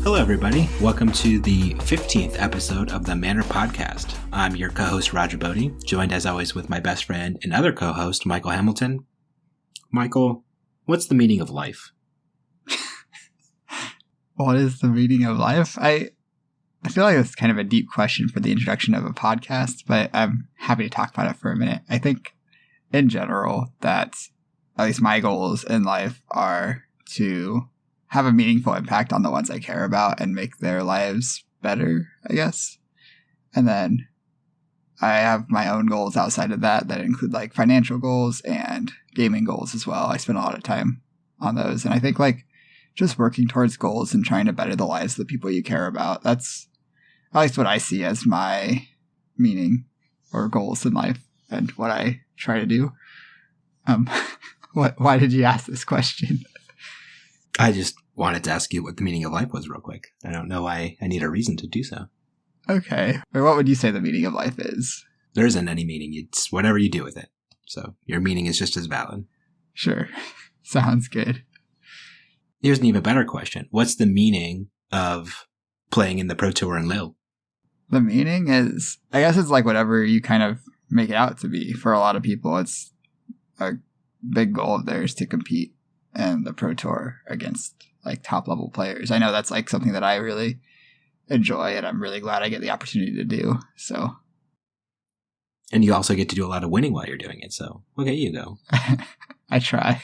Hello, everybody. Welcome to the 15th episode of the Manor Podcast. I'm your co-host, Roger Bodee, joined as always with my best friend and other co-host, Michael Hamilton. Michael, what's the meaning of life? What is the meaning of life? I feel like it's kind of a deep question for the introduction of a podcast, but I'm happy to talk about it for a minute. I think in general that at least my goals in life are to have a meaningful impact on the ones I care about and make their lives better, I guess. And then I have my own goals outside of that include like financial goals and gaming goals as well. I spend a lot of time on those. And I think like just working towards goals and trying to better the lives of the people you care about, that's at least what I see as my meaning or goals in life and what I try to do. Why did you ask this question? I just wanted to ask you what the meaning of life was real quick. I don't know why I need a reason to do so. Okay. Or what would you say the meaning of life is? There isn't any meaning. It's whatever you do with it. So your meaning is just as valid. Sure. Sounds good. Here's an even better question. What's the meaning of playing in the Pro Tour in Lille? The meaning is, I guess it's like whatever you kind of make it out to be. For a lot of people, it's a big goal of theirs to compete in the Pro Tour against like top level players. I know that's like something that I really enjoy and I'm really glad I get the opportunity to do. So, and you also get to do a lot of winning while you're doing it. So look at you go. I try.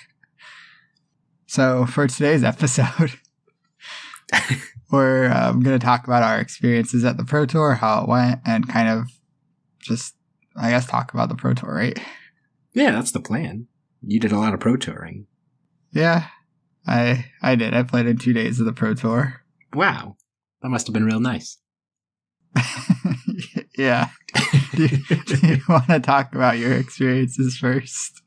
So for today's episode, we're going to talk about our experiences at the Pro Tour, how it went, and kind of just, I guess, talk about the Pro Tour, right? Yeah, that's the plan. You did a lot of Pro Touring. Yeah, I did. I played in 2 days of the Pro Tour. Wow. That must have been real nice. Yeah. Do you want to talk about your experiences first?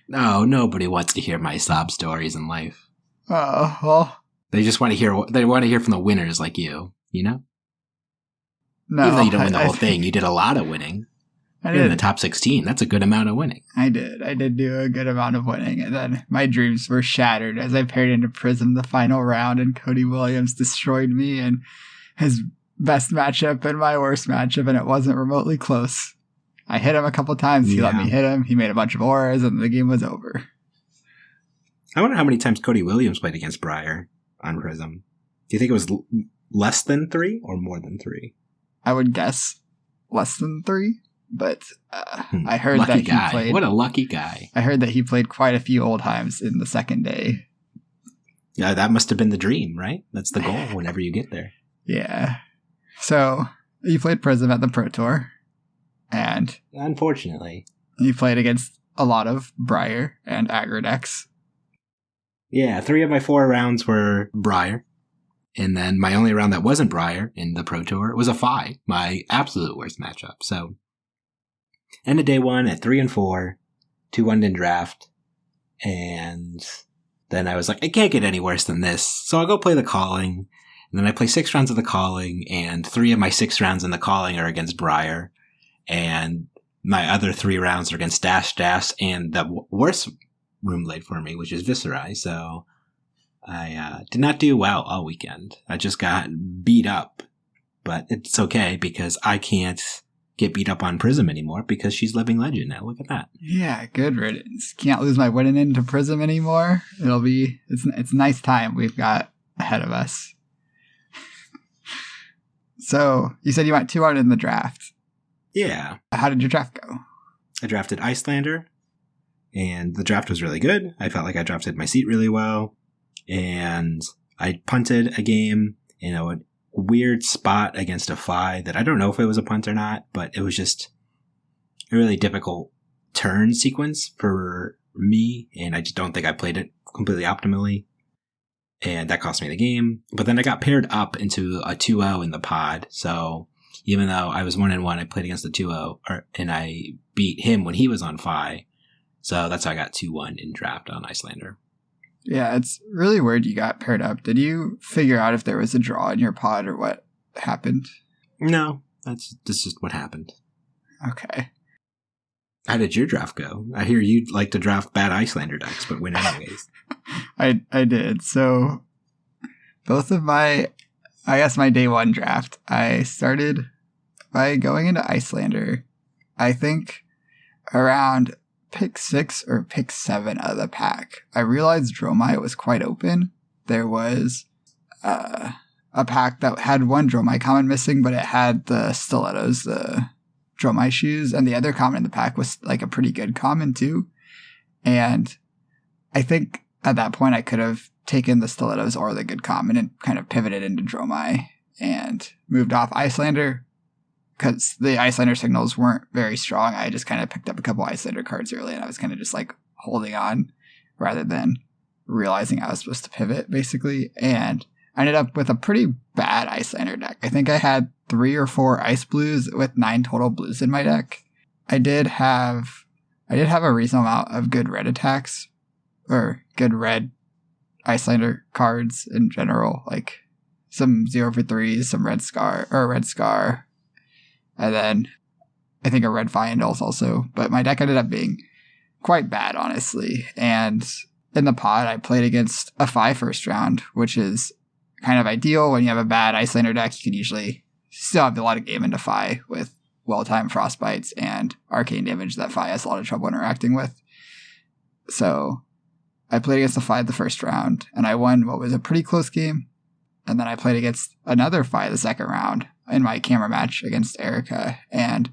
No, nobody wants to hear my sob stories in life. Oh, well. They just want to hear from the winners like you know? No. Even though you don't win the whole thing, you did a lot of winning. You're in the top 16. That's a good amount of winning. I did do a good amount of winning. And then my dreams were shattered as I paired into Prism the final round and Cody Williams destroyed me and his best matchup and my worst matchup, and it wasn't remotely close. I hit him a couple times. He let me hit him. He made a bunch of auras and the game was over. I wonder how many times Cody Williams played against Breyer on Prism. Do you think it was less than 3 or more than 3? I would guess less than 3. But I heard lucky that guy. he played... What a lucky guy. I heard that he played quite a few old times in the second day. Yeah, that must have been the dream, right? That's the goal whenever you get there. Yeah. So, you played Prism at the Pro Tour. And... unfortunately. You played against a lot of Breyer and aggro decks. Yeah, 3 of my 4 rounds were Breyer. And then my only round that wasn't Breyer in the Pro Tour was a Phi, my absolute worst matchup. So... end of day 1 at 3-4, 2-1 in draft, and then I was like, I can't get any worse than this, so I'll go play the Calling, and then I play 6 rounds of the Calling, and 3 of my 6 rounds in the Calling are against Breyer, and my other 3 rounds are against Dash, and the worst room laid for me, which is Viserai, so I did not do well all weekend. I just got beat up, but it's okay, because I can't get beat up on Prism anymore because she's living legend now. Look at that. Yeah, good riddance. Can't lose my winning into Prism anymore. It's a nice time we've got ahead of us. So, you said you went 2-1 in the draft. Yeah. How did your draft go? I drafted Icelander, and the draft was really good. I felt like I drafted my seat really well, and I punted a game, a weird spot against a Phi that I don't know if it was a punt or not, but it was just a really difficult turn sequence for me, and I just don't think I played it completely optimally, and that cost me the game. But then I got paired up into a 2-0 in the pod, so even though I was 1-1, I played against the 2-0, and I beat him when he was on Phi, so that's how I got 2-1 in draft on Icelander. Yeah, it's really weird you got paired up. Did you figure out if there was a draw in your pod or what happened? No, that's just what happened. Okay. How did your draft go? I hear you'd like to draft bad Icelander decks, but win anyways. I did. So both of my I guess my day one draft, I started by going into Icelander. I think around pick 6 or pick 7 of the pack, I realized Dromai was quite open. There was a pack that had one Dromai common missing, but it had the stilettos, the Dromai shoes, and the other common in the pack was like a pretty good common too. And I think at that point I could have taken the stilettos or the good common and kind of pivoted into Dromai and moved off Icelander because the Icelander signals weren't very strong. I just kind of picked up a couple Icelander cards early and I was kind of just like holding on rather than realizing I was supposed to pivot basically. And I ended up with a pretty bad Icelander deck. I think I had 3 or 4 ice blues with 9 total blues in my deck. I did have a reasonable amount of good red attacks or good red Icelander cards in general, like some 0-for-3s, some red scar, and then I think a red Vyandals also. But my deck ended up being quite bad, honestly. And in the pod, I played against a 5 first round, which is kind of ideal. When you have a bad Icelander deck, you can usually still have a lot of game into Fi with well-timed Frostbites and arcane damage that Fi has a lot of trouble interacting with. So I played against the Fi the first round, and I won what was a pretty close game. And then I played against another Fi the second round in my camera match against Erica. And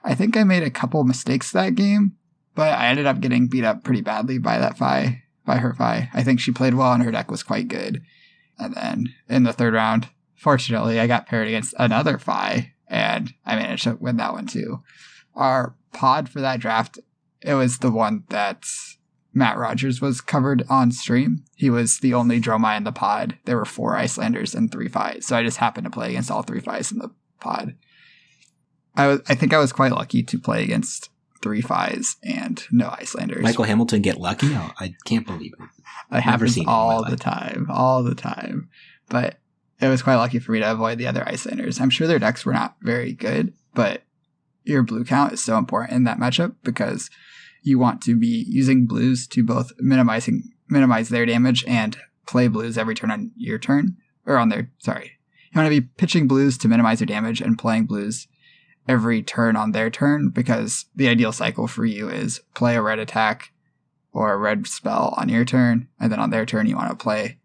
I think I made a couple mistakes that game, but I ended up getting beat up pretty badly by that Fi, by her Fi. I think she played well and her deck was quite good. And then in the third round, fortunately, I got paired against another Fi, and I managed to win that one too. Our pod for that draft, it was the one that Matt Rogers was covered on stream. He was the only Dromai in the pod. There were 4 Icelanders and 3 Fis, so I just happened to play against all 3 Fis in the pod. I think I was quite lucky to play against 3 Fis and no Icelanders. Michael Hamilton get lucky? Oh, I can't believe it. It happens all the time. But it was quite lucky for me to avoid the other Icelanders. I'm sure their decks were not very good, but your blue count is so important in that matchup because you want to be using blues to both minimize their damage and play blues every turn on your turn. Or on their, sorry. You want to be pitching blues to minimize their damage and playing blues every turn on their turn, because the ideal cycle for you is play a red attack or a red spell on your turn, and then on their turn you want to play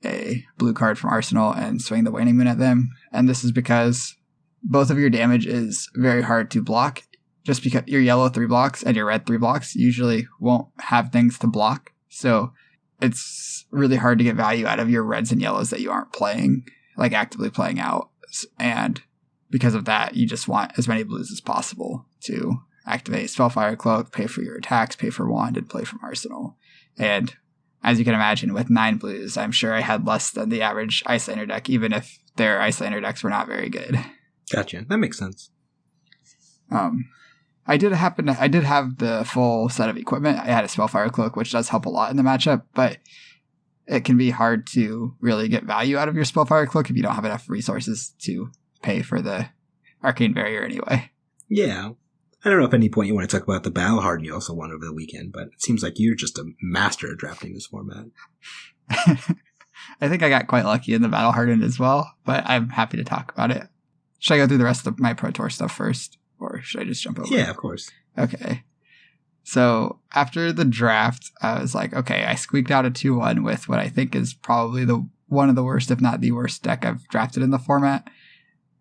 a blue card from Arsenal and swing the Waning Moon at them. And this is because both of your damage is very hard to block, just because your yellow 3 blocks and your red 3 blocks usually won't have things to block. So it's really hard to get value out of your reds and yellows that you aren't playing, like actively playing out. And because of that, you just want as many blues as possible to activate Spellfire Cloak, pay for your attacks, pay for Wand, and play from Arsenal. And as you can imagine, with 9 blues, I'm sure I had less than the average Icelander deck, even if their Icelander decks were not very good. Gotcha. That makes sense. I did have the full set of equipment. I had a Spellfire Cloak, which does help a lot in the matchup, but it can be hard to really get value out of your Spellfire Cloak if you don't have enough resources to pay for the Arcane Barrier anyway. Yeah. I don't know if at any point you want to talk about the Battle Hardened you also won over the weekend, but it seems like you're just a master at drafting this format. I think I got quite lucky in the Battle Hardened as well, but I'm happy to talk about it. Should I go through the rest of my Pro Tour stuff first, or should I just jump over? Yeah, of course. Okay. So after the draft, I was like, okay, I squeaked out a 2-1 with what I think is probably one of the worst, if not the worst deck I've drafted in the format.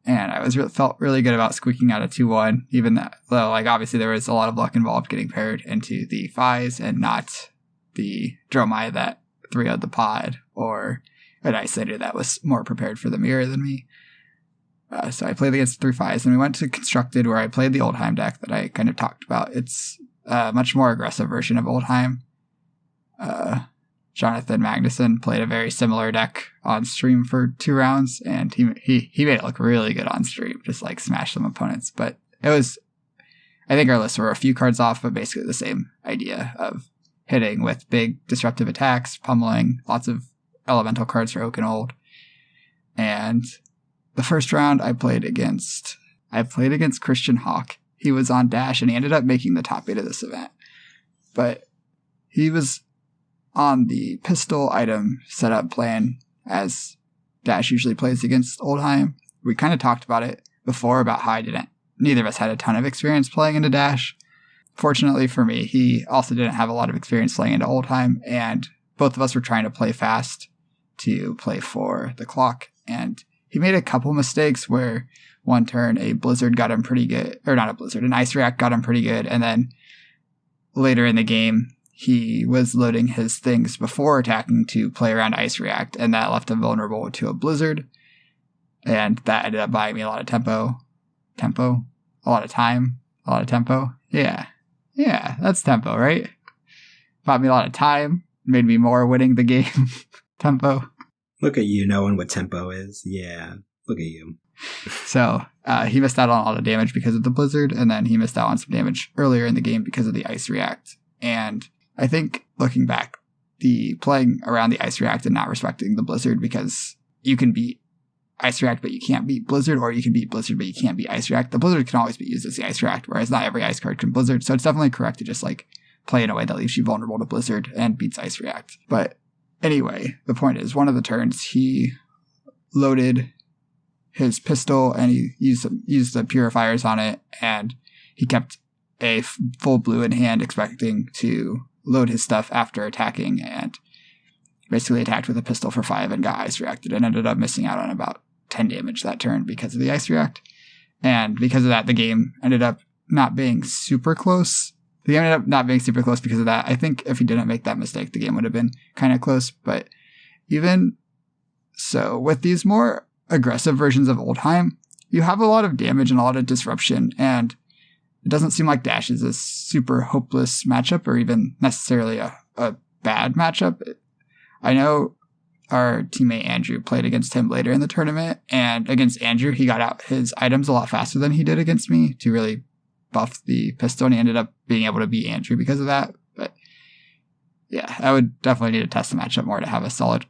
And I felt really good about squeaking out a 2-1, even though, like, obviously there was a lot of luck involved getting paired into the Fis and not the Dromai that 3-0'd the pod, or an Icelander that was more prepared for the mirror than me. So I played against 3 Fis, and we went to Constructed, where I played the Oldheim deck that I kind of talked about. It's a much more aggressive version of Oldheim. Jonathan Magnuson played a very similar deck on stream for 2 rounds, and he made it look really good on stream, just like smash some opponents. But it was, I think our lists were a few cards off, but basically the same idea of hitting with big disruptive attacks, pummeling, lots of elemental cards for Oak and Old. And the first round I played against Christian Hawk. He was on Dash, and he ended up making the top 8 of this event. But he was on the pistol item setup plan as Dash usually plays against Oldheim. We kind of talked about it before about how neither of us had a ton of experience playing into Dash. Fortunately for me, he also didn't have a lot of experience playing into Oldheim, and both of us were trying to play fast to play for the clock. And he made a couple mistakes where one turn a blizzard got him pretty good, or not a blizzard, an ice react got him pretty good, and then later in the game, he was loading his things before attacking to play around ice react, and that left him vulnerable to a blizzard, and that ended up buying me a lot of tempo, a lot of time, a lot of tempo. Yeah, that's tempo, right? Bought me a lot of time, made me more winning the game. Tempo. Look at you knowing what tempo is. Yeah, look at you. So he missed out on a lot of damage because of the blizzard, and then he missed out on some damage earlier in the game because of the ice react. And I think looking back, the playing around the ice react and not respecting the blizzard, because you can beat ice react but you can't beat blizzard, or you can beat blizzard but you can't beat ice react. The blizzard can always be used as the ice react, whereas not every ice card can blizzard. So it's definitely correct to just like play in a way that leaves you vulnerable to blizzard and beats ice react. But anyway, the point is, one of the turns he loaded his pistol and he used the purifiers on it, and he kept a full blue in hand expecting to load his stuff after attacking, and basically attacked with a pistol for 5 and got ice reacted and ended up missing out on about 10 damage that turn because of the ice react. And because of that, the game ended up not being super close. The game ended up not being super close because of that. I think if he didn't make that mistake, the game would have been kind of close. But even so, with these more aggressive versions of Oldheim, you have a lot of damage and a lot of disruption, and it doesn't seem like Dash is a super hopeless matchup or even necessarily a bad matchup. I know our teammate Andrew played against him later in the tournament, and against Andrew, he got out his items a lot faster than he did against me to really buff the pistol, and he ended up being able to beat Andrew because of that. But yeah, I would definitely need to test the matchup more to have a solid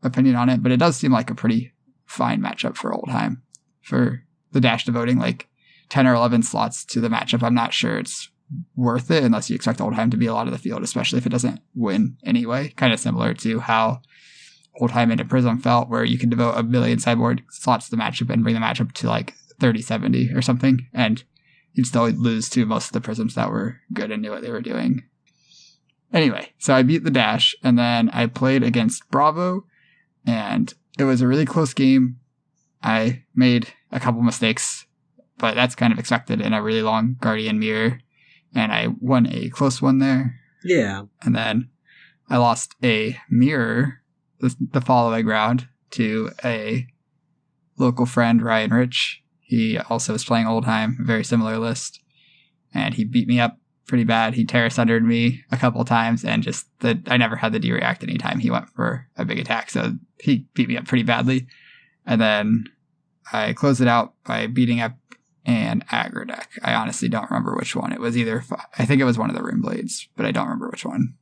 opinion on it, but it does seem like a pretty fine matchup for Oldheim. For the Dash devoting like 10 or 11 slots to the matchup, I'm not sure it's worth it unless you expect Oldheim to be a lot of the field, especially if it doesn't win anyway. Kind of similar to how Oldheim into Prism felt, where you could devote a million sideboard slots to the matchup and bring the matchup to like 30-70 or something, and you'd still lose to most of the Prisms that were good and knew what they were doing. Anyway, so I beat the Dash, and then I played against Bravo, and it was a really close game. I made a couple mistakes, but that's kind of expected in a really long Guardian Mirror, and I won a close one there. Yeah. And then I lost a Mirror the following round to a local friend, Ryan Rich. He also was playing Oldheim, very similar list, and he beat me up pretty bad. He Terra Sundered me a couple times, and I never had the D-React anytime he went for a big attack, so he beat me up pretty badly. And then I closed it out by beating up an aggro deck. I honestly don't remember which one. It was I think it was one of the Rune Blades, but I don't remember which one.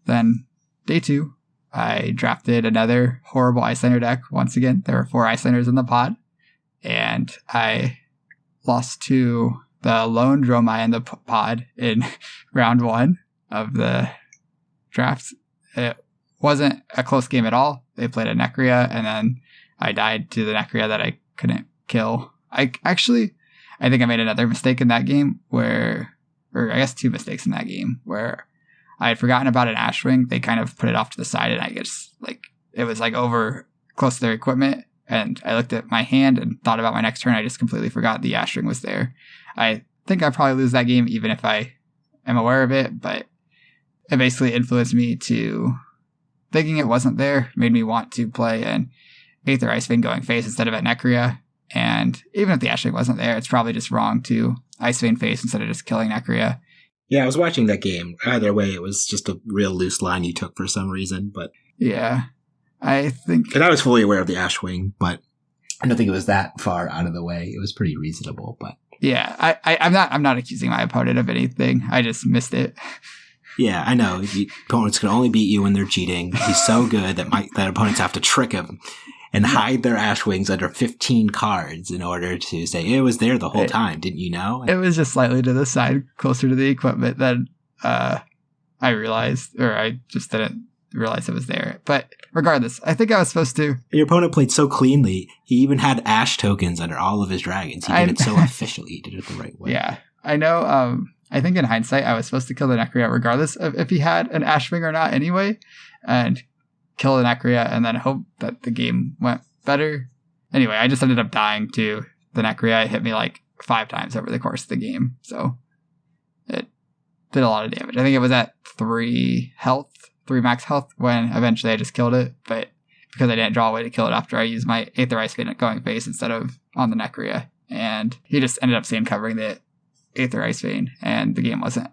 Then day 2, I drafted another horrible Icelander deck. Once again, there were 4 Icelanders in the pod, and I lost to the lone Dromai in the pod in round 1 of the draft. It wasn't a close game at all. They played a Necria, and then I died to the Necria that I couldn't kill. I think I made another mistake in that game or I guess 2 mistakes in that game, where I had forgotten about an Ashwing. They kind of put it off to the side, and I guess it was over close to their equipment, and I looked at my hand and thought about my next turn. I just completely forgot the Ashwing was there. I think I'd probably lose that game even if I am aware of it, but it basically influenced me to thinking it wasn't there, made me want to play an Aether Icewing going face instead of at Necria. And even if the Ashwing wasn't there, it's probably just wrong to Icewing face instead of just killing Necria. Yeah, I was watching that game. Either way, it was just a real loose line you took for some reason, but... Yeah, I think... And I was fully aware of the Ashwing, but I don't think it was that far out of the way. It was pretty reasonable, but... Yeah, I'm not accusing my opponent of anything. I just missed it. Yeah, I know. Opponents can only beat you when they're cheating. He's so good that opponents have to trick him and hide their Ashwings under 15 cards in order to say, it was there the whole time, didn't you know? It was just slightly to the side, closer to the equipment than I realized, or I just didn't realize it was there. But regardless, I think I was supposed to. Your opponent played so cleanly. He even had ash tokens under all of his dragons. He did it so officially. He did it the right way. Yeah, I know. I think in hindsight, I was supposed to kill the Necria regardless of if he had an Ashwing or not anyway, and kill the Necria and then hope that the game went better. Anyway, I just ended up dying to the Necria. It hit me like 5 times over the course of the game, so it did a lot of damage. I think it was at 3 max health when eventually I just killed it, but because I didn't draw a way to kill it after I used my Aether Ice Vein at going face instead of on the Necria, and he just ended up sand covering the Aether Ice Vein, and the game wasn't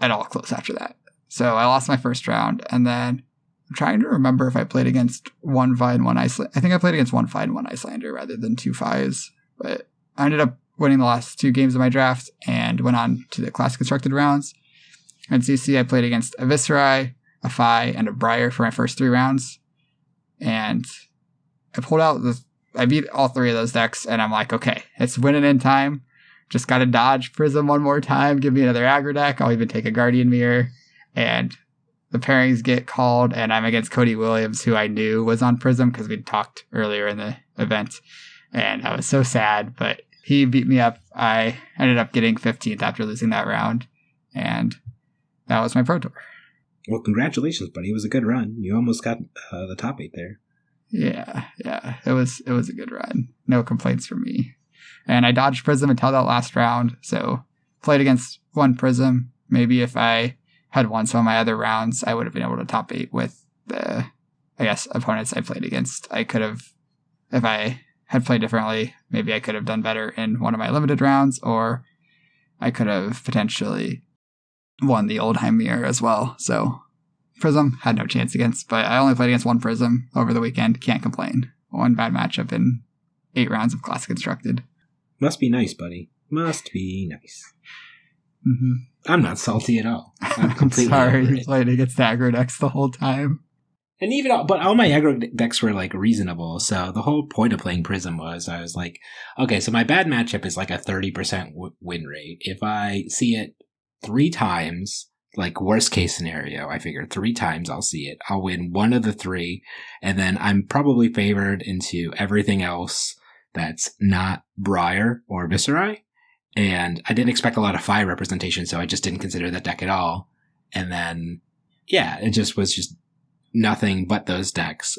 at all close after that. So I lost my first round, and then I'm trying to remember if I played against 1 Fi and 1 Iceland. I think I played against 1 Fi and 1 Icelander rather than 2 Fis, but I ended up winning the last 2 games of my draft and went on to the Classic Constructed rounds. In CC, I played against a Viserai, a Fi, and a Briar for my first 3 rounds, and I pulled out I beat all 3 of those decks, and I'm like, okay, it's winning in time. Just got to dodge Prism one more time, give me another aggro deck. I'll even take a Guardian Mirror, and the pairings get called, and I'm against Cody Williams, who I knew was on Prism because we'd talked earlier in the event, and I was so sad, but he beat me up. I ended up getting 15th after losing that round, and that was my Pro Tour. Well, congratulations, buddy. It was a good run. You almost got the top 8 there. Yeah. It was a good run. No complaints from me. And I dodged Prism until that last round, so played against 1 Prism. Maybe if I had won some of my other rounds, I would have been able to top 8 with the, I guess, opponents I played against. I could have, if I had played differently, maybe I could have done better in one of my limited rounds, or I could have potentially won the Oldheim Mirror as well. So Prism had no chance against, but I only played against 1 Prism over the weekend. Can't complain. 1 bad matchup in 8 rounds of Classic Constructed. Must be nice, buddy. Must be nice. Mm-hmm. I'm not salty at all. I'm completely sorry. You played against aggro decks the whole time. And but all my aggro decks were like reasonable. So the whole point of playing Prism was I was like, okay, so my bad matchup is like a 30% win rate. If I see it 3 times, like worst case scenario, I figured 3 times I'll see it. I'll win 1 of the 3, and then I'm probably favored into everything else that's not Briar or Viserai. And I didn't expect a lot of Fi representation, so I just didn't consider that deck at all. And then, yeah, it just was just nothing but those decks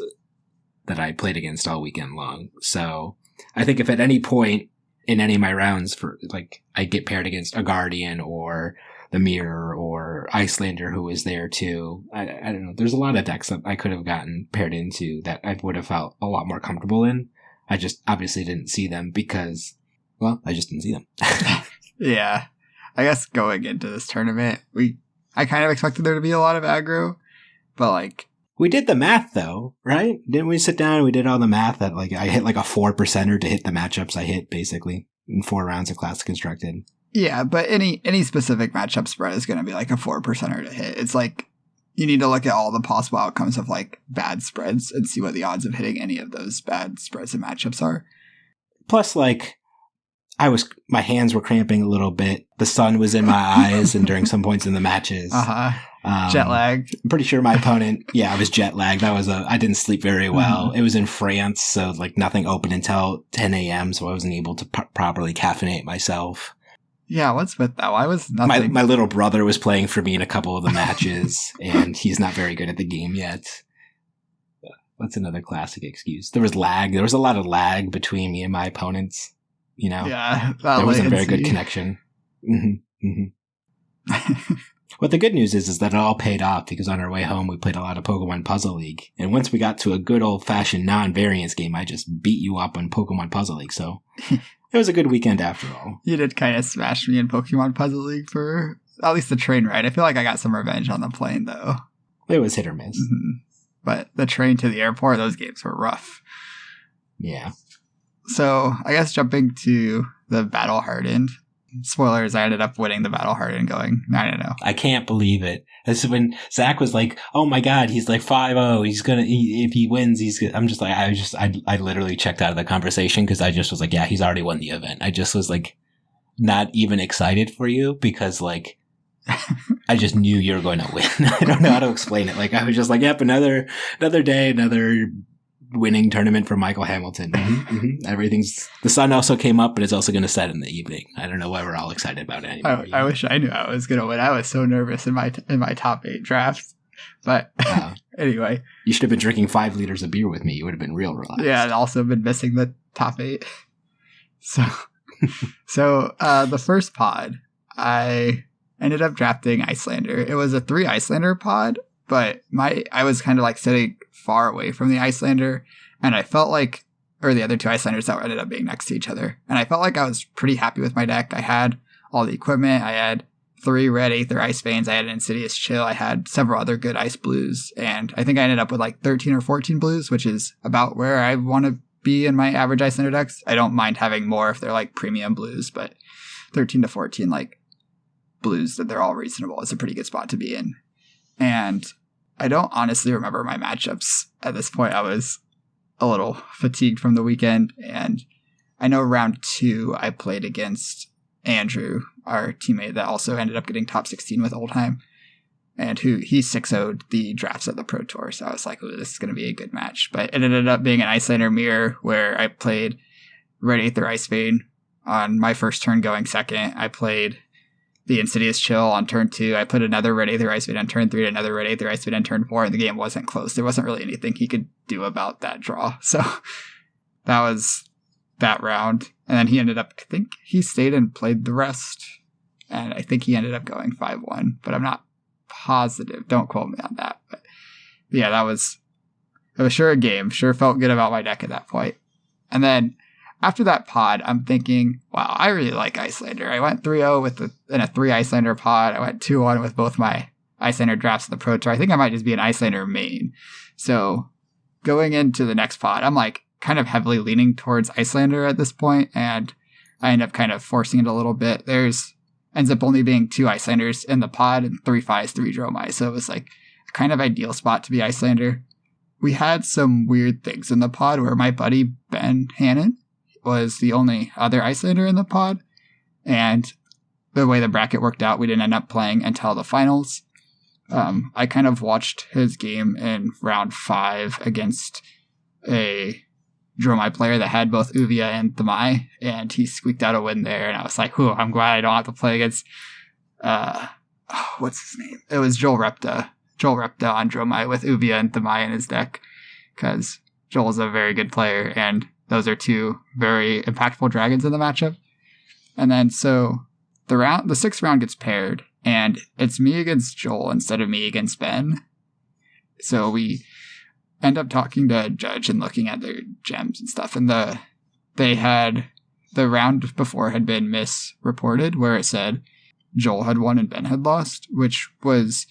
that I played against all weekend long. So I think if at any point in any of my rounds for like I get paired against a Guardian or the Mirror or Icelander who was there too, I don't know. There's a lot of decks that I could have gotten paired into that I would have felt a lot more comfortable in. I just obviously didn't see them because, well, I just didn't see them. Yeah. I guess going into this tournament, I kind of expected there to be a lot of aggro, but like... We did the math though, right? Didn't we sit down and we did all the math that like I hit like a 4%er to hit the matchups I hit basically in 4 rounds of Classic Constructed. Yeah, but any specific matchup spread is going to be like a 4%er to hit. It's like you need to look at all the possible outcomes of like bad spreads and see what the odds of hitting any of those bad spreads and matchups are. Plus, like, my hands were cramping a little bit. The sun was in my eyes and during some points in the matches. Jet lag. I'm pretty sure my opponent, I was jet lagged. I didn't sleep very well. Mm-hmm. It was in France, so like nothing opened until 10 a.m., so I wasn't able to properly caffeinate myself. Yeah, what's with that? Why was nothing? My little brother was playing for me in a couple of the matches, and he's not very good at the game yet. What's another classic excuse? There was lag. There was a lot of lag between me and my opponents. You know, there wasn't a very good connection. Mm-hmm. Mm-hmm. What the good news is that it all paid off because on our way home we played a lot of Pokemon Puzzle League, and once we got to a good old fashioned non-variance game, I just beat you up on Pokemon Puzzle League. So. It was a good weekend after all. You did kind of smash me in Pokemon Puzzle League for at least the train ride. I feel like I got some revenge on the plane, though. It was hit or miss. Mm-hmm. But the train to the airport, those games were rough. Yeah. So, I guess jumping to the Battle Hardened. Spoilers, I ended up winning the Battle Hardened going 9-0. I can't believe it. This is when Zach was like, oh my god, he's like 5-0. He's gonna, if he wins, he's good. I'm just like, I literally checked out of the conversation because I just was like, yeah, he's already won the event. I just was like, not even excited for you because like, I just knew you were going to win. I don't know how to explain it. Like, I was just like, yep, another day, another winning tournament for Michael Hamilton. The sun also came up, but it's also going to set in the evening. I don't know why we're all excited about it anymore. I wish I knew I was going to win. I was so nervous in my top 8 drafts. But anyway. You should have been drinking 5 liters of beer with me. You would have been real relaxed. Yeah, and also been missing the top 8. So the first pod, I ended up drafting Icelander. It was a 3 Icelander pod, but I was kind of like sitting far away from the Icelander, and I felt like, or the other 2 Icelanders that ended up being next to each other, and I felt like I was pretty happy with my deck. I had all the equipment. I had 3 red Aether Ice Veins. I had an Insidious Chill. I had several other good Ice Blues, and I think I ended up with like 13 or 14 blues, which is about where I want to be in my average Icelander decks. I don't mind having more if they're like premium blues, but 13 to 14 like blues that they're all reasonable is a pretty good spot to be in. And I don't honestly remember my matchups at this point. I was a little fatigued from the weekend, and I know round 2 I played against Andrew, our teammate that also ended up getting top 16 with Oldheim, and he 6-0'd the drafts at the Pro Tour. So I was like, oh, this is going to be a good match. But it ended up being an Icelander mirror where I played red Aether Ice Vein on my first turn going second. I played the Insidious Chill on turn 2. I put another red Aether Ice Vein on turn 3 and another red Aether Ice Vein on turn 4, and the game wasn't close. There wasn't really anything he could do about that draw. So that was that round. And then he ended up, I think he stayed and played the rest. And I think he ended up going 5-1, but I'm not positive. Don't quote me on that. But yeah, it was sure a game. Sure felt good about my deck at that point. And then after that pod, I'm thinking, wow, I really like Icelander. I went 3-0 in a 3 Icelander pod. I went 2-1 with both my Icelander drafts at the Pro Tour. I think I might just be an Icelander main. So going into the next pod, I'm like kind of heavily leaning towards Icelander at this point, and I end up kind of forcing it a little bit. Ends up only being 2 Icelanders in the pod and 3 Fies, 3 Dromai. So it was like a kind of ideal spot to be Icelander. We had some weird things in the pod where my buddy Ben Hannon was the only other Icelander in the pod, and the way the bracket worked out, we didn't end up playing until the finals. I kind of watched his game in round 5 against a Dromai player that had both Uvia and Thamai, and he squeaked out a win there, and I was like, I'm glad I don't have to play against what's his name? It was Joel Repta on Dromai with Uvia and Thamai in his deck, because Joel's a very good player, and those are 2 very impactful dragons in the matchup. And then so the 6th round gets paired, and it's me against Joel instead of me against Ben. So we end up talking to a judge and looking at their gems and stuff, and the round before had been misreported where it said Joel had won and Ben had lost, which was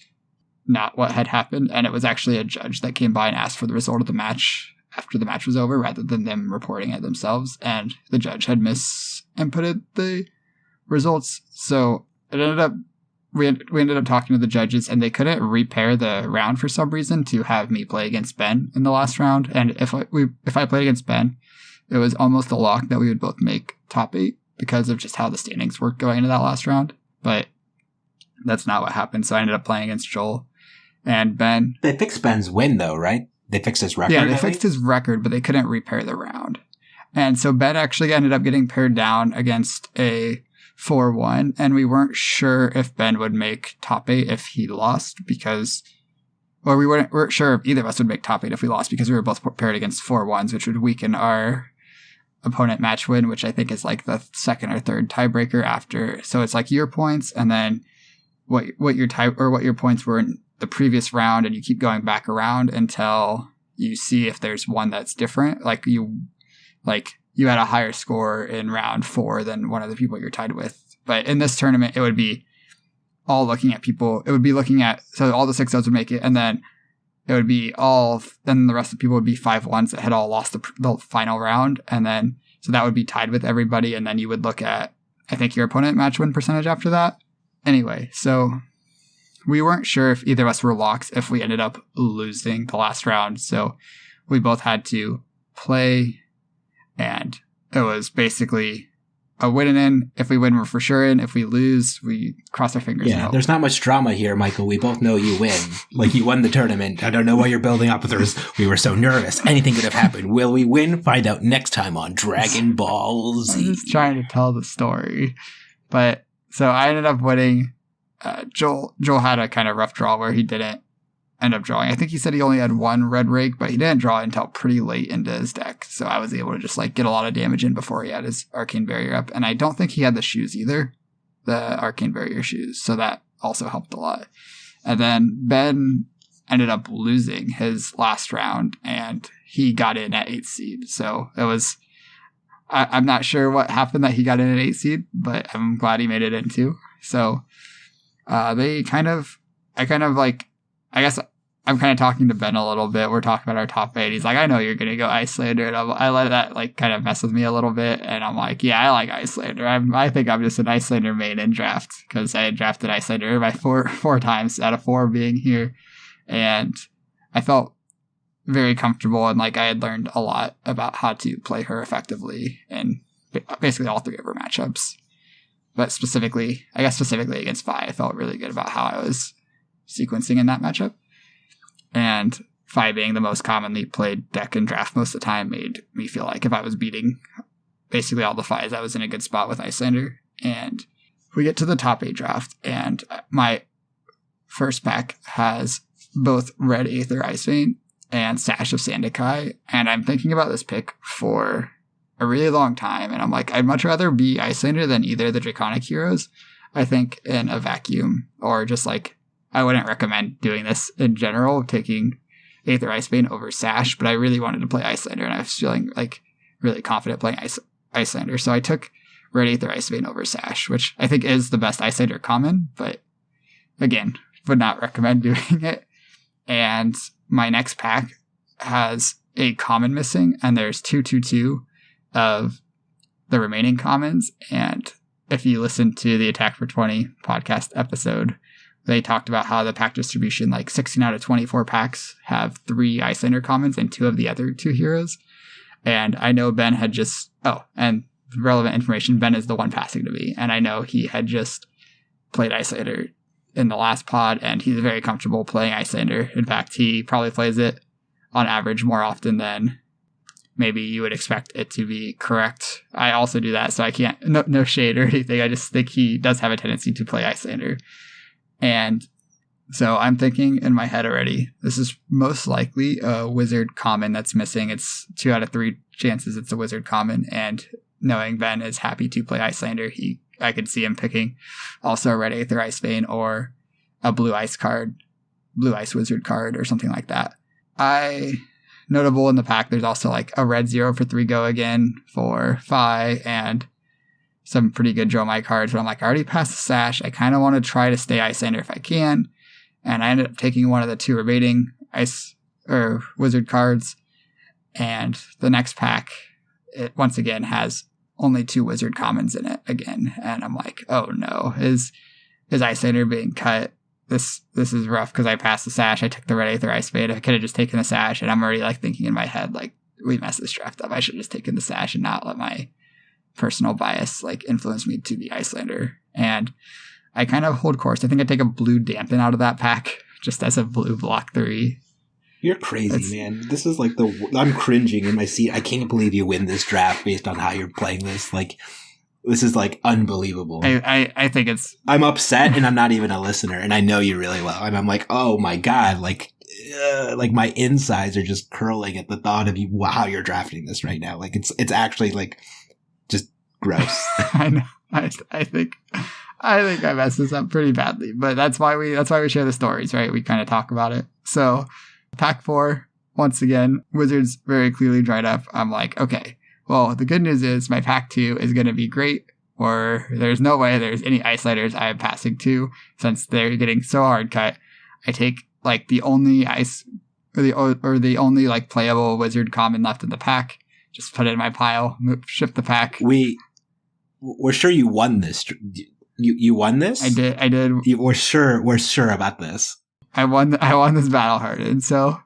not what had happened, and it was actually a judge that came by and asked for the result of the match after the match was over rather than them reporting it themselves, and the judge had misinputted the results. So it ended up we ended up talking to the judges, and they couldn't repair the round for some reason to have me play against Ben in the last round. And if I played against Ben, it was almost a lock that we would both make top 8 because of just how the standings worked going into that last round. But that's not what happened. So I ended up playing against Joel and Ben. They fixed Ben's win, though, right? They fixed his record. Yeah, they fixed his record, but they couldn't repair the round. And so Ben actually ended up getting paired down against a 4-1, and we weren't sure if Ben would make top 8 if he lost we weren't sure if either of us would make top 8 if we lost because we were both paired against 4-1s, which would weaken our opponent match win, which I think is like the second or third tiebreaker after. So it's like your points and then what your points were in the previous round, and you keep going back around until you see if there's one that's different. Like you had a higher score in round 4 than one of the people you're tied with. But in this tournament, it would be all looking at people. It would be looking at, so all the 6-0s would make it, and then it would be then the rest of the people would be 5-1s that had all lost the final round. And then, so that would be tied with everybody. And then you would look at, I think, your opponent match win percentage after that. Anyway, so we weren't sure if either of us were locks if we ended up losing the last round. So we both had to play, and it was basically a win in. If we win, we're for sure in. If we lose, we cross our fingers. Yeah, there's not much drama here, Michael. We both know you win. Like, you won the tournament. I don't know why you're building up. We were so nervous. Anything could have happened. Will we win? Find out next time on Dragon Ball Z. I'm just trying to tell the story. But, so I ended up winning. Joel had a kind of rough draw where he didn't end up drawing. I think he said he only had one red rake, but he didn't draw until pretty late into his deck. So I was able to just like get a lot of damage in before he had his Arcane Barrier up. And I don't think he had the shoes either, the Arcane Barrier shoes. So that also helped a lot. And then Ben ended up losing his last round and he got in at 8th seed. So it was, I'm not sure what happened that he got in at 8th seed, but I'm glad he made it in too. So I guess I'm kind of talking to Ben a little bit. We're talking about our top 8. He's like, I know you're going to go Icelander. And I let that like kind of mess with me a little bit. And I'm like, yeah, I like Icelander. I think I'm just an Icelander main in draft because I had drafted Icelander by four times out of 4 being here. And I felt very comfortable and like I had learned a lot about how to play her effectively in basically all 3 of her matchups. But specifically against Fi, I felt really good about how I was sequencing in that matchup. And Fi being the most commonly played deck in draft most of the time made me feel like if I was beating basically all the Fis, I was in a good spot with Icelander. And we get to the top 8 draft, and my first pack has both Red Aether Ice Vein and Sash of Sandakai. And I'm thinking about this pick for a really long time, and I'm like, I'd much rather be Icelander than either of the Draconic heroes. I think in a vacuum, or just like, I wouldn't recommend doing this in general, taking Aether Ice Vein over Sash, but I really wanted to play Icelander, and I was feeling like really confident playing Icelander. So I took Red Aether Ice Vein over Sash, which I think is the best Icelander common, but again, would not recommend doing it. And my next pack has a common missing, and there's 2/2/2 of the remaining commons. And if you listen to the Attack for 20 podcast episode, they talked about how the pack distribution, like 16 out of 24 packs have 3 Icelander commons and 2 of the other 2 heroes. And I know Ben had just, and relevant information, Ben is the one passing to me. And I know he had just played Icelander in the last pod, and he's very comfortable playing Icelander. In fact, he probably plays it on average more often than maybe you would expect it to be correct. I also do that, so I can't, no shade or anything. I just think he does have a tendency to play Icelander. And so I'm thinking in my head already, this is most likely a wizard common that's missing. It's 2 out of 3 chances it's a wizard common. And knowing Ben is happy to play Icelander, I could see him picking also a Red Aether Ice Vein or a Blue Ice Wizard card or something like that. Notable in the pack, there's also like a red 0 for 3 go again for Fi and some pretty good draw my cards, but I'm like, I already passed the Sash. I kind of want to try to stay Icelander if I can. And I ended up taking one of the 2 remaining wizard cards. And the next pack, it once again has only 2 wizard commons in it again. And I'm like, oh no, is Icelander being cut? This is rough because I passed the Sash. I took the Red Aether Ice Vein. I could have just taken the Sash, and I'm already like thinking in my head, like, we messed this draft up. I should have just taken the Sash and not let my personal bias like influence me to be Icelander. And I kind of hold course. I think I take a blue Dampen out of that pack just as a blue block 3. You're crazy, man. This is like I'm cringing in my seat. I can't believe you win this draft based on how you're playing this. Like, this is like unbelievable. I think I'm upset, and I'm not even a listener, and I know you really well. And I'm like, oh my God, like my insides are just curling at the thought of how you're drafting this right now. Like it's actually like just gross. I know. I think I messed this up pretty badly, but that's why we share the stories, right? We kind of talk about it. So pack 4, once again, Wizards very clearly dried up. I'm like, okay. Well, the good news is my pack 2 is going to be great, or there's no way there's any Icelanders I am passing to since they're getting so hard cut. I take like the only the only like playable wizard common left in the pack, just put it in my pile, shift the pack. We're sure you won this. You won this? I did. We're sure about this. I won this battle Hardened. So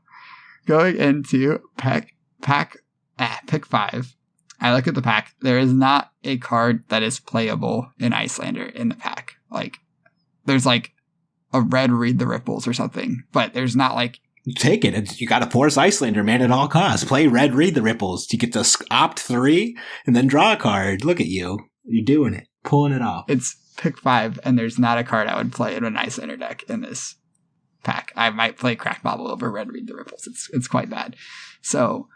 going into pick 5. I look at the pack. There is not a card that is playable in Icelander in the pack. Like, there's like a red Read the Ripples or something, but there's not like... Take it. You got to force Icelander, man, at all costs. Play red Read the Ripples. You get to opt 3 and then draw a card. Look at you. You're doing it. Pulling it off. It's pick 5, and there's not a card I would play in an Icelander deck in this pack. I might play Crack Bobble over red Read the Ripples. It's quite bad. So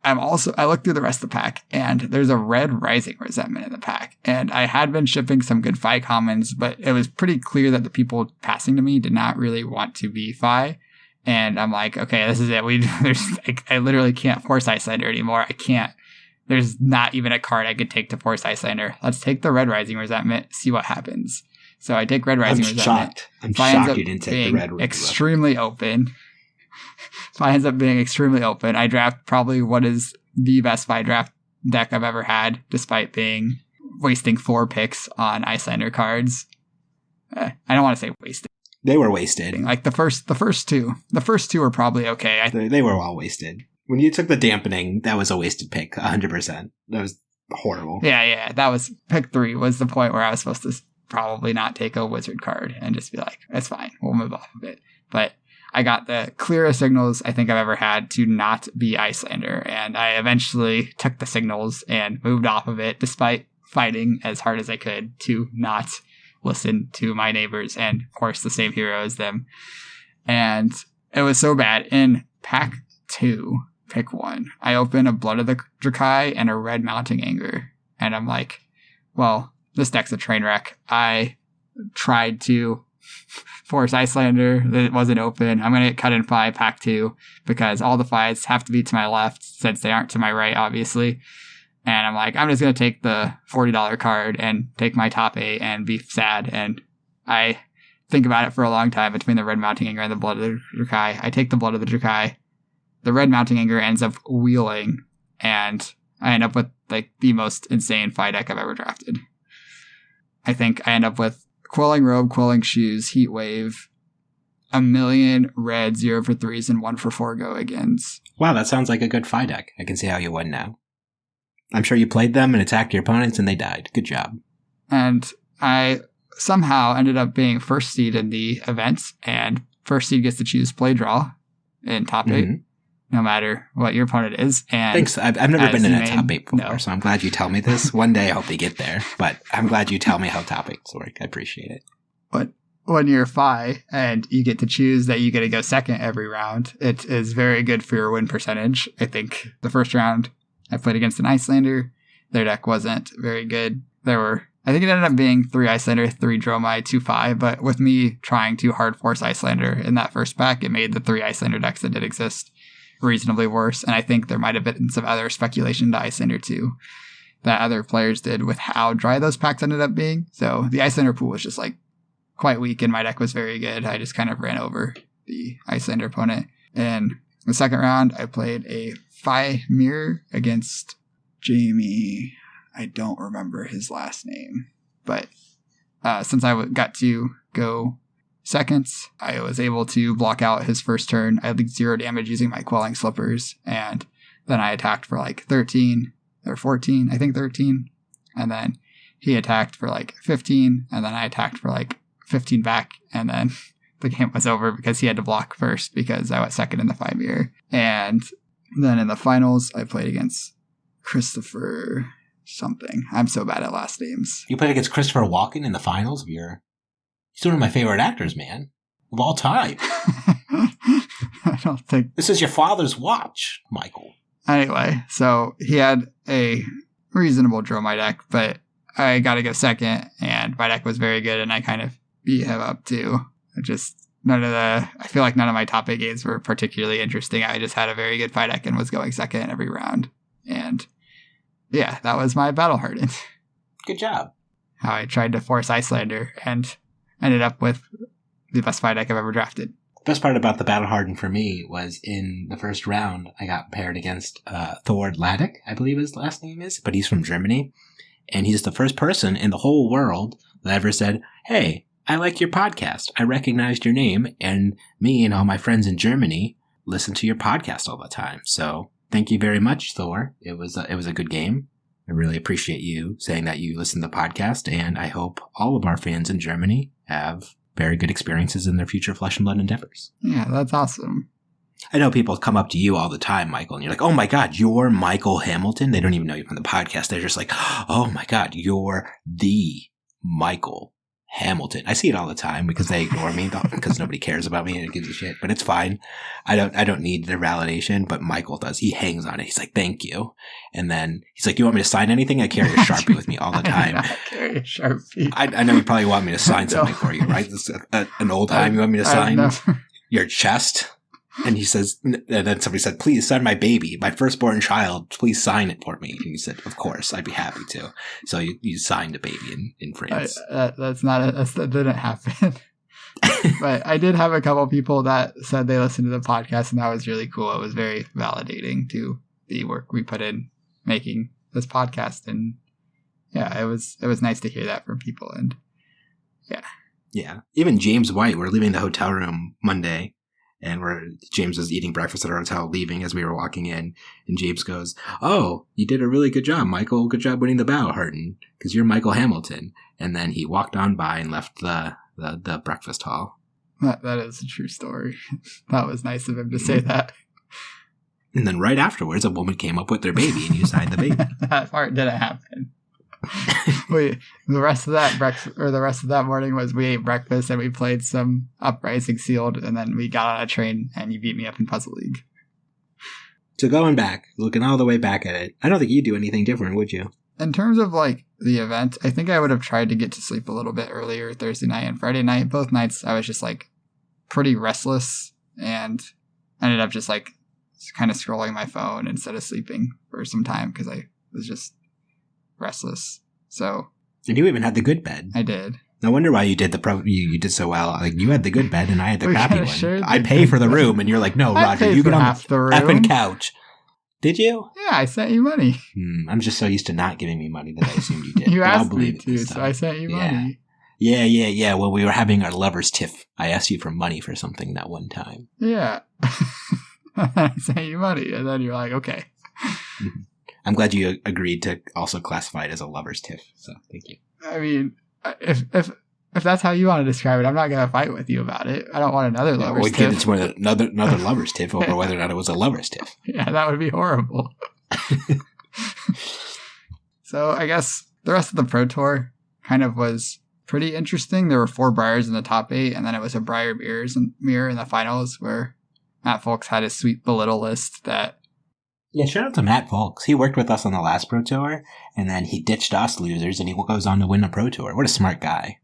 I looked through the rest of the pack, and there's a red Rising Resentment in the pack. And I had been shipping some good Fi commons, but it was pretty clear that the people passing to me did not really want to be Fi. And I'm like, okay, this is it. I literally can't force Icelander anymore. I can't. There's not even a card I could take to force Icelander. Let's take the red Rising Resentment, see what happens. So I take red Rising Resentment. I'm shocked you didn't take the red extremely open. Fi ends up being extremely open. I draft probably what is the best Fi draft deck I've ever had, despite wasting 4 picks on Icelander cards. I don't want to say wasted. They were wasted. Like the first two. The first 2 were probably okay. They were all wasted. When you took the dampening, that was a wasted pick, 100%. That was horrible. Yeah. That was pick 3 was the point where I was supposed to probably not take a wizard card and just be like, it's fine. We'll move off of it. But I got the clearest signals I think I've ever had to not be Icelander. And I eventually took the signals and moved off of it, despite fighting as hard as I could to not listen to my neighbors and, of course, the same hero as them. And it was so bad. In pack 2, pick 1, I open a Blood of the Drakai and a red Mounting Anger. And I'm like, well, this deck's a train wreck. I tried to force Icelander. It wasn't open. I'm going to get cut in 5, pack 2, because all the Fis have to be to my left since they aren't to my right, obviously. And I'm like, I'm just going to take the $40 card and take my top 8 and be sad. And I think about it for a long time between the red Mounting Anger and the Blood of the Drakai. I take the Blood of the Drakai. The red Mounting Anger ends up wheeling, and I end up with like the most insane Fi deck I've ever drafted. I think I end up with Quelling Robe, Quelling Shoes, Heat Wave, a million red 0 for 3s and 1 for 4 go-agains. Wow, that sounds like a good Fi deck. I can see how you win now. I'm sure you played them and attacked your opponents and they died. Good job. And I somehow ended up being first seed in the events, and first seed gets to choose play draw in top 8. No matter what your opponent is. And thanks. I've never been in a top 8 before, so I'm glad you tell me this. One day I hope to get there, but I'm glad you tell me how top 8s work. I appreciate it. But when you're Fi and you get to choose that you get to go second every round, it is very good for your win percentage. I think the first round I played against an Icelander. Their deck wasn't very good. I think it ended up being 3 Icelander, 3 Dromai, 2 Fi, but with me trying to hard force Icelander in that first pack, it made the 3 Icelander decks that did exist reasonably worse. And I think there might have been some other speculation to Icelander too that other players did with how dry those packs ended up being. So the Icelander pool was just like quite weak and my deck was very good. I just kind of ran over the Icelander opponent. In the second round, I played a Fi Mirror against Jamie. I don't remember his last name, but since I got to go seconds, I was able to block out his first turn. I had like 0 damage using my Quelling Slippers, and then I attacked for like 13 or 14, I think 13, and then he attacked for like 15, and then I attacked for like 15 back, and then the game was over because he had to block first because I went second in the 5-year. And then in the finals, I played against Christopher something. I'm so bad at last names. You played against Christopher Walken in the finals? He's one of my favorite actors, man. Of all time. I don't think... This is your father's watch, Michael. Anyway, so he had a reasonable Dromai deck, but I got to go second, and my deck was very good, and I kind of beat him up too. I feel like none of my top 8 games were particularly interesting. I just had a very good Fi deck and was going second every round. And yeah, that was my Battle Hardened. Good job. How I tried to force Icelander and ended up with the best Fi deck I've ever drafted. The best part about the Battle Hardened for me was in the first round, I got paired against Thord Laddick, I believe his last name is, but he's from Germany. And he's the first person in the whole world that ever said, "Hey, I like your podcast. I recognized your name, and me and all my friends in Germany listen to your podcast all the time." So thank you very much, Thor. It was a good game. I really appreciate you saying that you listen to the podcast, and I hope all of our fans in Germany have very good experiences in their future Flesh and Blood endeavors. Yeah, that's awesome. I know people come up to you all the time, Michael, and you're like, oh my God, you're Michael Hamilton. They don't even know you from the podcast. They're just like, oh my God, you're the Michael Hamilton. I see it all the time because they ignore me because nobody cares about me and it gives a shit, but it's fine. I don't need their validation, but Michael does. He hangs on it. He's like, thank you. And then he's like, you want me to sign anything? I carry a Sharpie with me all the time. I carry a Sharpie. I know you probably want me to sign something for you, right? This is an old time you want me to sign your chest. And he says, and then somebody said, please sign my baby, my firstborn child. Please sign it for me. And he said, of course, I'd be happy to. So you signed a baby in France. That didn't happen. But I did have a couple people that said they listened to the podcast, and that was really cool. It was very validating to the work we put in making this podcast. And yeah, it was nice to hear that from people. And yeah. Yeah. Even James White, we're leaving the hotel room Monday. And James was eating breakfast at our hotel, leaving as we were walking in. And James goes, oh, you did a really good job, Michael. Good job winning the battle, Hardened, because you're Michael Hamilton. And then he walked on by and left the breakfast hall. That is a true story. That was nice of him to say that. And then right afterwards, a woman came up with their baby and you signed the baby. That part didn't happen. The rest of that morning was we ate breakfast and we played some Uprising Sealed, and then we got on a train and you beat me up in Puzzle League. So going back, looking all the way back at it, I don't think you'd do anything different, would you? In terms of like the event, I think I would have tried to get to sleep a little bit earlier Thursday night and Friday night. Both nights I was just like pretty restless and ended up just like kind of scrolling my phone instead of sleeping for some time because I was just restless. So, and you even had the good bed. I did. No wonder why you did you did so well. Like you had the good bed and I had the crappy one. I pay for the room, and you're like, no, Roger, you get on the effing couch. Did you? Yeah, I sent you money. I'm just so used to not giving me money that I assumed you did. You asked me to, so I sent you money. Yeah. When we were having our lovers' tiff, I asked you for money for something that one time. Yeah. I sent you money, and then you're like, okay. I'm glad you agreed to also classify it as a lover's tiff, so thank you. I mean, if that's how you want to describe it, I'm not going to fight with you about it. I don't want another lover's tiff. We get into another lover's tiff over whether or not it was a lover's tiff. Yeah, that would be horrible. So I guess the rest of the Pro Tour kind of was pretty interesting. There were 4 Briars in the top 8, and then it was a Briar mirror in the finals where Matt Folks had his sweet belittle list that... Yeah, shout out to Matt Folks. He worked with us on the last Pro Tour, and then he ditched us losers, and he goes on to win a Pro Tour. What a smart guy.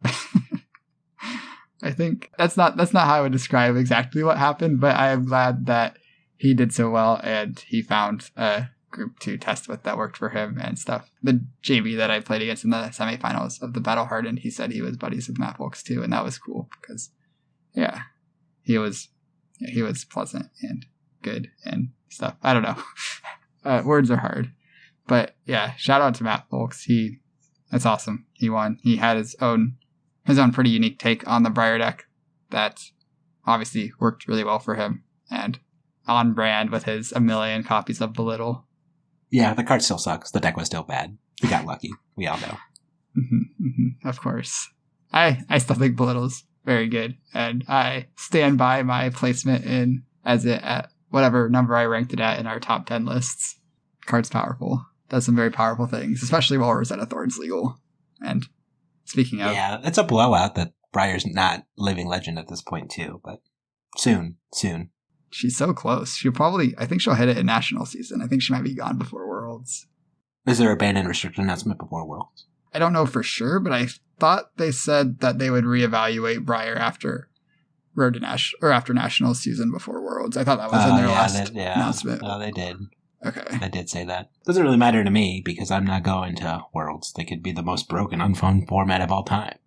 I think that's not how I would describe exactly what happened, but I am glad that he did so well, and he found a group to test with that worked for him and stuff. The JV that I played against in the semifinals of the Battle Hardened, he said he was buddies with Matt Folks too, and that was cool because, yeah, he was pleasant and good and stuff. I don't know. Words are hard. But yeah, shout out to Matt Folks. That's awesome. He won. He had his own pretty unique take on the Briar deck that obviously worked really well for him and on brand with his 1 million copies of Belittle. Yeah, the card still sucks. The deck was still bad. He got lucky. We all know. Of course. I still think Belittle's very good, and I stand by my placement at whatever number I ranked it at in our top 10 lists. Card's powerful. Does some very powerful things, especially while Rosetta Thorn's legal. And speaking of... Yeah, it's a blowout that Briar's not living legend at this point too, but soon. She's so close. I think she'll hit it in national season. I think she might be gone before Worlds. Is there a ban and restrict announcement before Worlds? I don't know for sure, but I thought they said that they would reevaluate Briar after after national season before Worlds. I thought that was in their last announcement. Oh, they did. Okay. They did say that. Doesn't really matter to me because I'm not going to Worlds. They could be the most broken, unfun format of all time.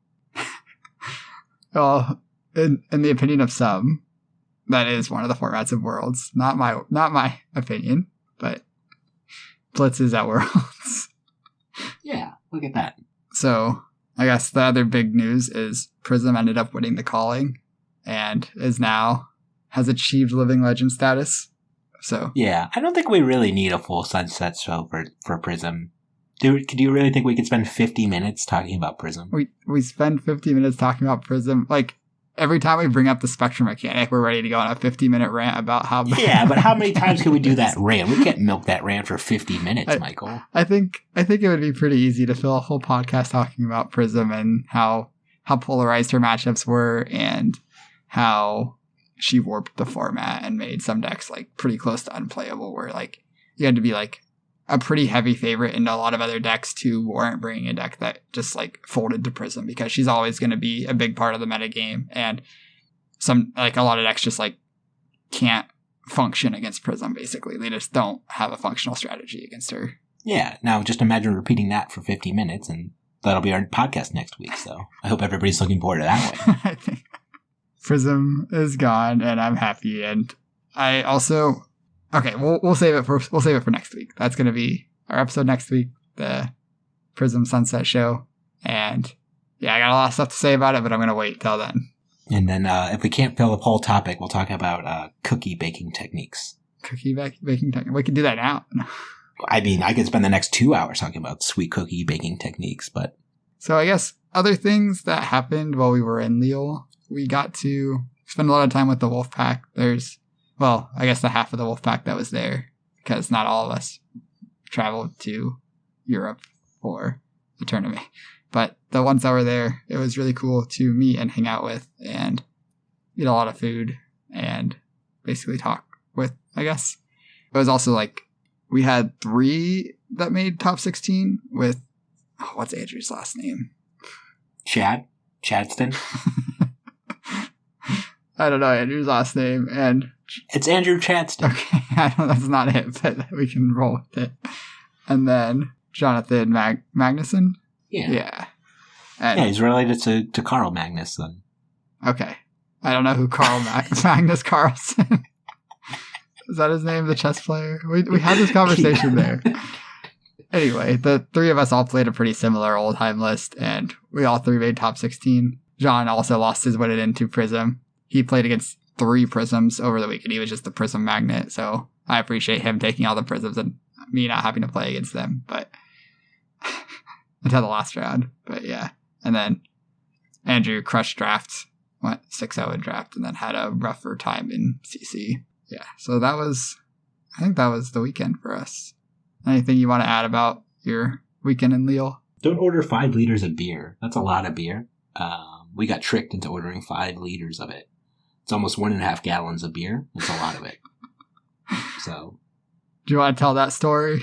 Well, in the opinion of some, that is one of the formats of Worlds. Not my opinion, but Blitz is at Worlds. Yeah, look at that. So, I guess the other big news is Prism ended up winning the calling and has achieved living legend status. So yeah, I don't think we really need a full Sunset show for Prism. Do you really think we could spend 50 minutes talking about Prism? We spend 50 minutes talking about Prism. Like, every time we bring up the spectrum mechanic, we're ready to go on a 50-minute rant about how bad. Yeah, but how many times can we do that rant? We can't milk that rant for 50 minutes, Michael. I think it would be pretty easy to fill a whole podcast talking about Prism and how polarized her matchups were and how she warped the format and made some decks like pretty close to unplayable, where like you had to be like a pretty heavy favorite in a lot of other decks to warrant bringing a deck that just like folded to Prism, because she's always going to be a big part of the metagame, and some like a lot of decks just like can't function against Prism. Basically, they just don't have a functional strategy against her. Yeah, now just imagine repeating that for 50 minutes, and that'll be our podcast next week. So I hope everybody's looking forward to that one. I think Prism is gone, and I'm happy. And I also. Okay, we'll save it for next week. That's going to be our episode next week, the Prism Sunset show. And yeah, I got a lot of stuff to say about it, but I'm going to wait till then. And then if we can't fill the whole topic, we'll talk about cookie baking techniques. Cookie baking techniques. We can do that now. I mean, I could spend the next 2 hours talking about sweet cookie baking techniques, but... So I guess other things that happened while we were in Lille, we got to spend a lot of time with the Wolfpack. Well, I guess the half of the Wolfpack that was there, because not all of us traveled to Europe for the tournament. But the ones that were there, it was really cool to meet and hang out with and eat a lot of food and basically talk with, I guess. It was also like, we had 3 that made top 16 with, what's Andrew's last name? Chadston? I don't know Andrew's last name, and... It's Andrew Chadston. Okay, that's not it, but we can roll with it. And then Jonathan Magnuson? Yeah. And, yeah, he's related to Carl Magnusson. Okay. I don't know who Carl Magnus Carlsen. Is that his name, the chess player? We had this conversation there. Anyway, the 3 of us all played a pretty similar old-time list, and we all 3 made top 16. John also lost his way into Prism. He played against 3 Prisms over the weekend. He was just the Prism magnet, so I appreciate him taking all the Prisms and me not having to play against them, but until the last round. But yeah. And then Andrew crushed draft, went 6-0 in draft, and then had a rougher time in CC. Yeah, so I think that was the weekend for us. Anything you want to add about your weekend in Lille? Don't order 5 liters of beer. That's a lot of beer. We got tricked into ordering 5 liters of it. It's almost 1.5 gallons of beer. It's a lot of it. So, do you want to tell that story?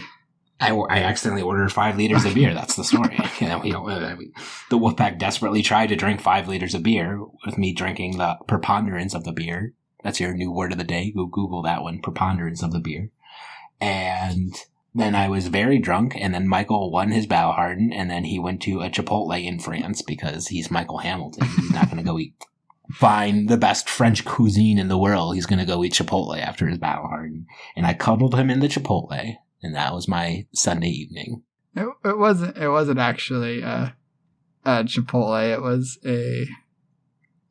I accidentally ordered 5 liters of beer. That's the story. The Wolfpack desperately tried to drink 5 liters of beer with me drinking the preponderance of the beer. That's your new word of the day. Go Google that one, preponderance of the beer. And then I was very drunk, and then Michael won his battle hardened, and then he went to a Chipotle in France because he's Michael Hamilton. He's not going to go find the best French cuisine in the world. He's going to go eat Chipotle after his battle hardened. And I cuddled him in the Chipotle, and that was my Sunday evening. It wasn't actually a Chipotle. It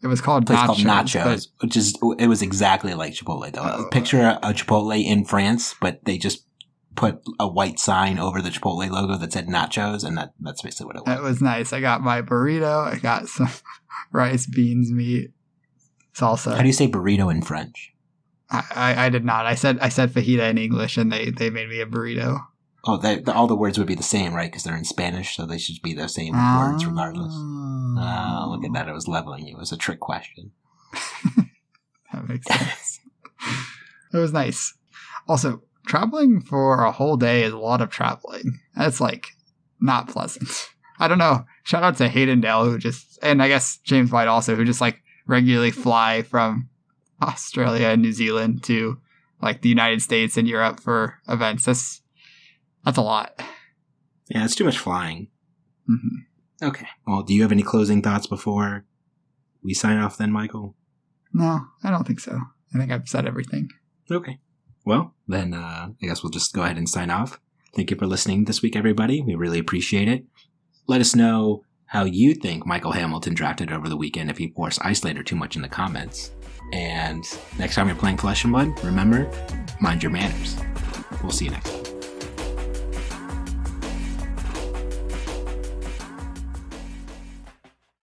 was called Nachos. It's called Nachos, it was exactly like Chipotle though. Picture a Chipotle in France, but they just put a white sign over the Chipotle logo that said Nachos, and that's basically what it was. It was nice. I got my burrito. I got some rice, beans, meat, salsa. How do you say burrito in French? I did not. I said fajita in English, and they made me a burrito. Oh, all the words would be the same, right? Because they're in Spanish, so they should be the same words regardless. Oh, look at that. It was leveling you. It was a trick question. That makes sense. It was nice. Also, traveling for a whole day is a lot of traveling. That's, like, not pleasant. I don't know. Shout out to Hayden Dale, and I guess James White also, who just, like, regularly fly from Australia and New Zealand to, like, the United States and Europe for events. That's a lot. Yeah, it's too much flying. Mm-hmm. Okay. Well, do you have any closing thoughts before we sign off then, Michael? No, I don't think so. I think I've said everything. Okay. Well, then I guess we'll just go ahead and sign off. Thank you for listening this week, everybody. We really appreciate it. Let us know how you think Michael Hamilton drafted over the weekend if he forced Isolator too much in the comments. And next time you're playing Flesh and Blood, remember, mind your manners. We'll see you next time.